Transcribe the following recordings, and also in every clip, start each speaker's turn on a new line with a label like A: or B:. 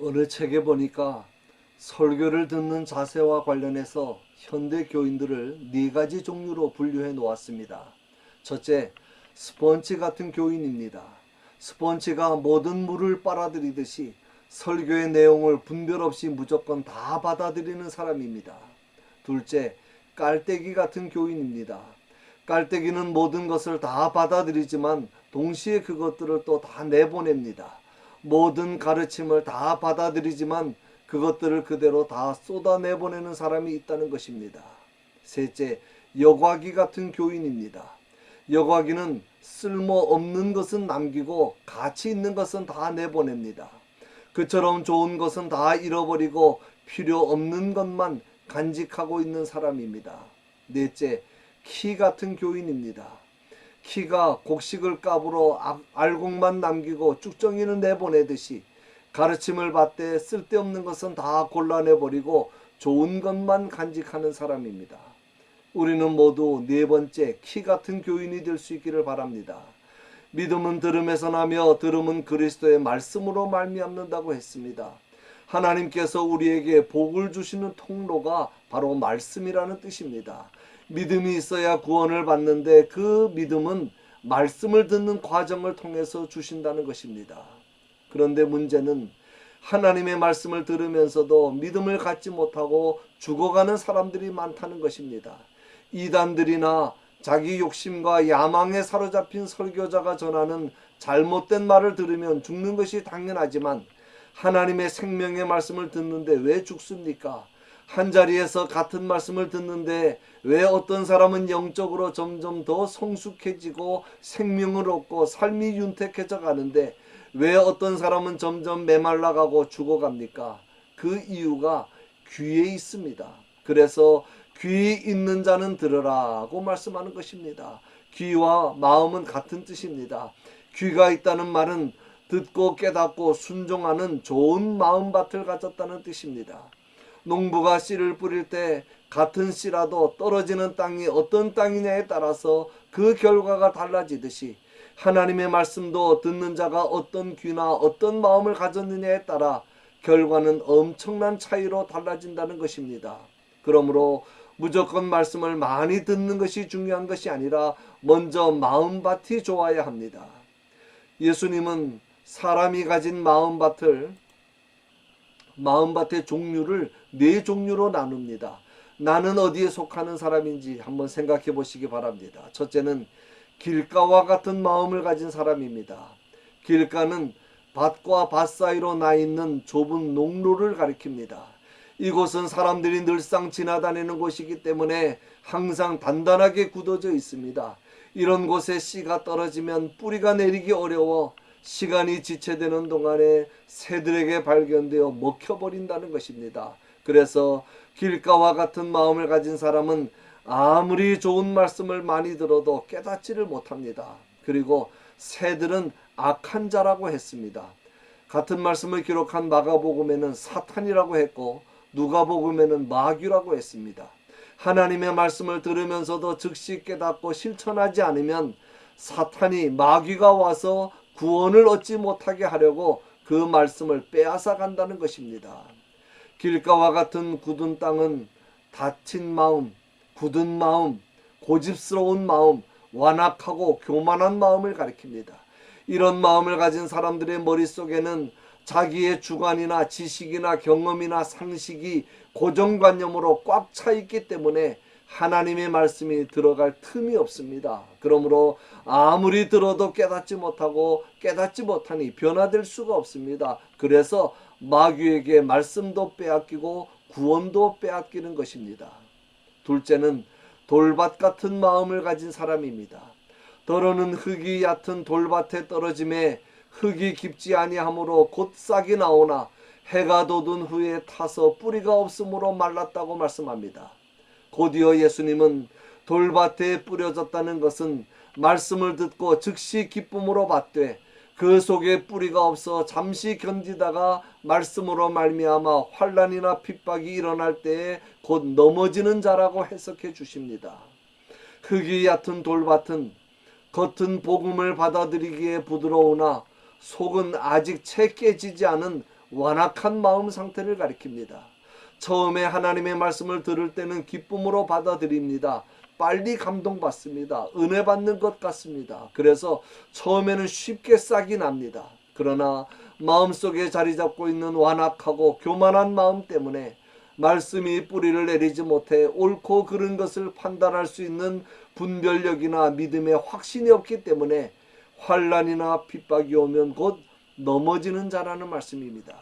A: 어느 책에 보니까 설교를 듣는 자세와 관련해서 현대 교인들을 네 가지 종류로 분류해 놓았습니다. 첫째, 스펀지 같은 교인입니다. 스펀지가 모든 물을 빨아들이듯이 설교의 내용을 분별 없이 무조건 다 받아들이는 사람입니다. 둘째, 깔때기 같은 교인입니다. 깔때기는 모든 것을 다 받아들이지만 동시에 그것들을 또 다 내보냅니다. 모든 가르침을 다 받아들이지만 그것들을 그대로 다 쏟아내보내는 사람이 있다는 것입니다. 셋째, 여과기 같은 교인입니다. 여과기는 쓸모없는 것은 남기고 가치 있는 것은 다 내보냅니다. 그처럼 좋은 것은 다 잃어버리고 필요 없는 것만 간직하고 있는 사람입니다. 넷째, 키 같은 교인입니다. 키가 곡식을 까불어 알곡만 남기고 쭉정이는 내보내듯이 가르침을 받되 쓸데없는 것은 다 골라내버리고 좋은 것만 간직하는 사람입니다. 우리는 모두 네 번째 키 같은 교인이 될 수 있기를 바랍니다. 믿음은 들음에서 나며 들음은 그리스도의 말씀으로 말미암는다고 했습니다. 하나님께서 우리에게 복을 주시는 통로가 바로 말씀이라는 뜻입니다. 믿음이 있어야 구원을 받는데 그 믿음은 말씀을 듣는 과정을 통해서 주신다는 것입니다. 그런데 문제는 하나님의 말씀을 들으면서도 믿음을 갖지 못하고 죽어가는 사람들이 많다는 것입니다. 이단들이나 자기 욕심과 야망에 사로잡힌 설교자가 전하는 잘못된 말을 들으면 죽는 것이 당연하지만 하나님의 생명의 말씀을 듣는데 왜 죽습니까? 한자리에서 같은 말씀을 듣는데 왜 어떤 사람은 영적으로 점점 더 성숙해지고 생명을 얻고 삶이 윤택해져 가는데 왜 어떤 사람은 점점 메말라가고 죽어갑니까? 그 이유가 귀에 있습니다. 그래서 귀 있는 자는 들으라고 말씀하는 것입니다. 귀와 마음은 같은 뜻입니다. 귀가 있다는 말은 듣고 깨닫고 순종하는 좋은 마음밭을 가졌다는 뜻입니다. 농부가 씨를 뿌릴 때 같은 씨라도 떨어지는 땅이 어떤 땅이냐에 따라서 그 결과가 달라지듯이 하나님의 말씀도 듣는 자가 어떤 귀나 어떤 마음을 가졌느냐에 따라 결과는 엄청난 차이로 달라진다는 것입니다. 그러므로 무조건 말씀을 많이 듣는 것이 중요한 것이 아니라 먼저 마음밭이 좋아야 합니다. 예수님은 사람이 가진 마음밭의 종류를 네 종류로 나눕니다. 나는 어디에 속하는 사람인지 한번 생각해 보시기 바랍니다. 첫째는 길가와 같은 마음을 가진 사람입니다. 길가는 밭과 밭 사이로 나 있는 좁은 농로를 가리킵니다. 이곳은 사람들이 늘상 지나다니는 곳이기 때문에 항상 단단하게 굳어져 있습니다. 이런 곳에 씨가 떨어지면 뿌리가 내리기 어려워 시간이 지체되는 동안에 새들에게 발견되어 먹혀버린다는 것입니다. 그래서 길가와 같은 마음을 가진 사람은 아무리 좋은 말씀을 많이 들어도 깨닫지를 못합니다. 그리고 새들은 악한 자라고 했습니다. 같은 말씀을 기록한 마가복음에는 사탄이라고 했고 누가복음에는 마귀라고 했습니다. 하나님의 말씀을 들으면서도 즉시 깨닫고 실천하지 않으면 사탄이 마귀가 와서 구원을 얻지 못하게 하려고 그 말씀을 빼앗아 간다는 것입니다. 길가와 같은 굳은 땅은 다친 마음, 굳은 마음, 고집스러운 마음, 완악하고 교만한 마음을 가리킵니다. 이런 마음을 가진 사람들의 머릿속에는 자기의 주관이나 지식이나 경험이나 상식이 고정관념으로 꽉 차 있기 때문에 하나님의 말씀이 들어갈 틈이 없습니다. 그러므로 아무리 들어도 깨닫지 못하고 깨닫지 못하니 변화될 수가 없습니다. 그래서 마귀에게 말씀도 빼앗기고 구원도 빼앗기는 것입니다. 둘째는 돌밭 같은 마음을 가진 사람입니다. 더러는 흙이 얕은 돌밭에 떨어짐에 흙이 깊지 아니하므로 곧 싹이 나오나 해가 돋은 후에 타서 뿌리가 없으므로 말랐다고 말씀합니다. 곧이어 예수님은 돌밭에 뿌려졌다는 것은 말씀을 듣고 즉시 기쁨으로 받되 그 속에 뿌리가 없어 잠시 견디다가 말씀으로 말미암아 환난이나 핍박이 일어날 때에 곧 넘어지는 자라고 해석해 주십니다. 흙이 얕은 돌밭은 겉은 복음을 받아들이기에 부드러우나 속은 아직 채 깨지지 않은 완악한 마음 상태를 가리킵니다. 처음에 하나님의 말씀을 들을 때는 기쁨으로 받아들입니다. 빨리 감동받습니다. 은혜 받는 것 같습니다. 그래서 처음에는 쉽게 싹이 납니다. 그러나 마음속에 자리 잡고 있는 완악하고 교만한 마음 때문에 말씀이 뿌리를 내리지 못해 옳고 그른 것을 판단할 수 있는 분별력이나 믿음의 확신이 없기 때문에 환난이나 핍박이 오면 곧 넘어지는 자라는 말씀입니다.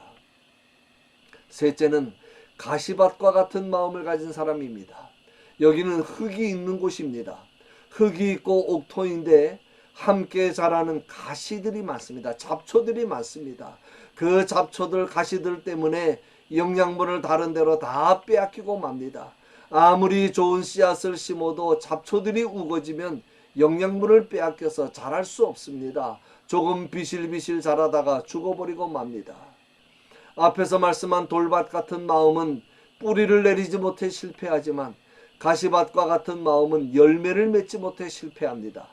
A: 셋째는 가시밭과 같은 마음을 가진 사람입니다. 여기는 흙이 있는 곳입니다. 흙이 있고 옥토인데 함께 자라는 가시들이 많습니다. 잡초들이 많습니다. 그 잡초들, 가시들 때문에 영양분을 다른 데로 다 빼앗기고 맙니다. 아무리 좋은 씨앗을 심어도 잡초들이 우거지면 영양분을 빼앗겨서 자랄 수 없습니다. 조금 비실비실 자라다가 죽어버리고 맙니다. 앞에서 말씀한 돌밭 같은 마음은 뿌리를 내리지 못해 실패하지만 가시밭과 같은 마음은 열매를 맺지 못해 실패합니다.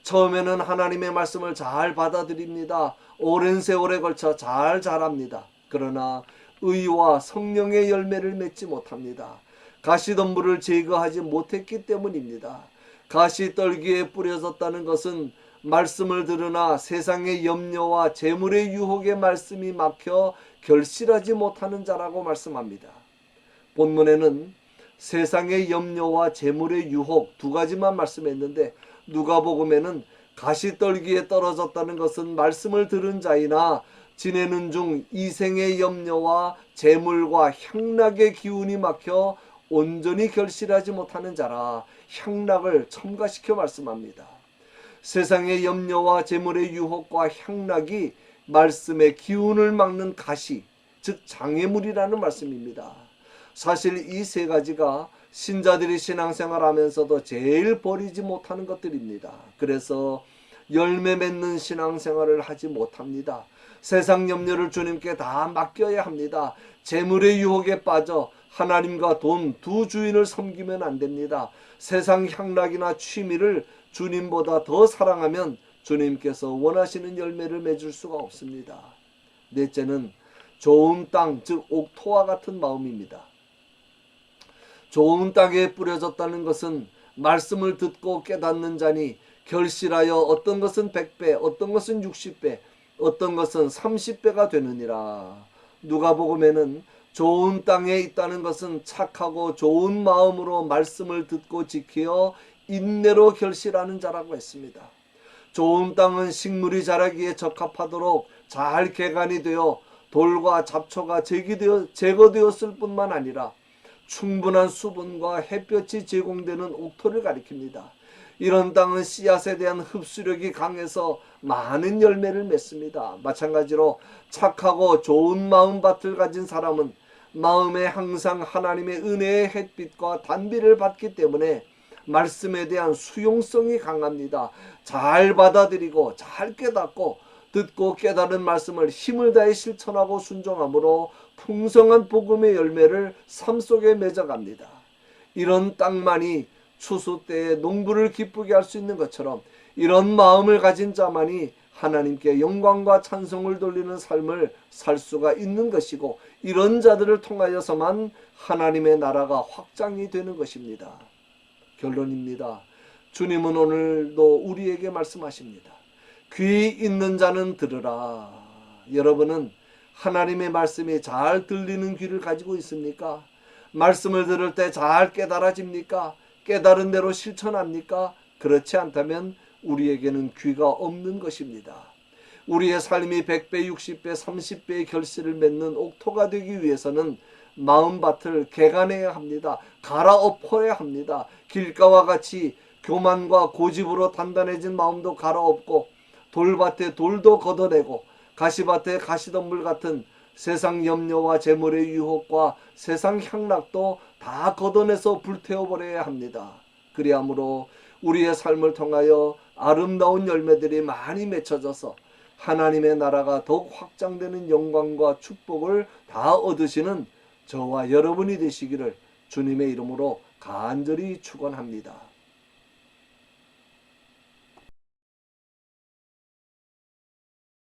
A: 처음에는 하나님의 말씀을 잘 받아들입니다. 오랜 세월에 걸쳐 잘 자랍니다. 그러나 의와 성령의 열매를 맺지 못합니다. 가시덤불을 제거하지 못했기 때문입니다. 가시떨기에 뿌려졌다는 것은 말씀을 들으나 세상의 염려와 재물의 유혹에 말씀이 막혀 결실하지 못하는 자라고 말씀합니다. 본문에는 세상의 염려와 재물의 유혹 두 가지만 말씀했는데 누가복음에는 가시떨기에 떨어졌다는 것은 말씀을 들은 자이나 지내는 중 이생의 염려와 재물과 향락의 기운이 막혀 온전히 결실하지 못하는 자라 향락을 첨가시켜 말씀합니다. 세상의 염려와 재물의 유혹과 향락이 말씀의 기운을 막는 가시, 즉 장애물이라는 말씀입니다. 사실 이 세 가지가 신자들이 신앙생활하면서도 제일 버리지 못하는 것들입니다. 그래서 열매 맺는 신앙생활을 하지 못합니다. 세상 염려를 주님께 다 맡겨야 합니다. 재물의 유혹에 빠져 하나님과 돈 두 주인을 섬기면 안 됩니다. 세상 향락이나 취미를 주님보다 더 사랑하면 주님께서 원하시는 열매를 맺을 수가 없습니다. 넷째는 좋은 땅, 즉 옥토와 같은 마음입니다. 좋은 땅에 뿌려졌다는 것은 말씀을 듣고 깨닫는 자니 결실하여 어떤 것은 100배, 어떤 것은 60배, 어떤 것은 30배가 되느니라. 누가복음에는 좋은 땅에 있다는 것은 착하고 좋은 마음으로 말씀을 듣고 지켜 인내로 결실하는 자라고 했습니다. 좋은 땅은 식물이 자라기에 적합하도록 잘 개간이 되어 돌과 잡초가 제거되었을 뿐만 아니라 충분한 수분과 햇볕이 제공되는 옥토를 가리킵니다. 이런 땅은 씨앗에 대한 흡수력이 강해서 많은 열매를 맺습니다. 마찬가지로 착하고 좋은 마음밭을 가진 사람은 마음에 항상 하나님의 은혜의 햇빛과 단비를 받기 때문에 말씀에 대한 수용성이 강합니다. 잘 받아들이고 잘 깨닫고 듣고 깨달은 말씀을 힘을 다해 실천하고 순종함으로 풍성한 복음의 열매를 삶 속에 맺어갑니다. 이런 땅만이 추수 때에 농부를 기쁘게 할 수 있는 것처럼 이런 마음을 가진 자만이 하나님께 영광과 찬송을 돌리는 삶을 살 수가 있는 것이고 이런 자들을 통하여서만 하나님의 나라가 확장이 되는 것입니다. 결론입니다. 주님은 오늘도 우리에게 말씀하십니다. 귀 있는 자는 들으라. 여러분은 하나님의 말씀이 잘 들리는 귀를 가지고 있습니까? 말씀을 들을 때 잘 깨달아집니까? 깨달은 대로 실천합니까? 그렇지 않다면 우리에게는 귀가 없는 것입니다. 우리의 삶이 100배, 60배, 30배의 결실을 맺는 옥토가 되기 위해서는 마음밭을 개간해야 합니다. 갈아엎어야 합니다. 길가와 같이 교만과 고집으로 단단해진 마음도 갈아엎고 돌밭에 돌도 걷어내고 가시밭에 가시덤불 같은 세상 염려와 재물의 유혹과 세상 향락도 다 걷어내서 불태워버려야 합니다. 그리하므로 우리의 삶을 통하여 아름다운 열매들이 많이 맺혀져서 하나님의 나라가 더욱 확장되는 영광과 축복을 다 얻으시는 저와 여러분이 되시기를 주님의 이름으로 간절히 축원합니다.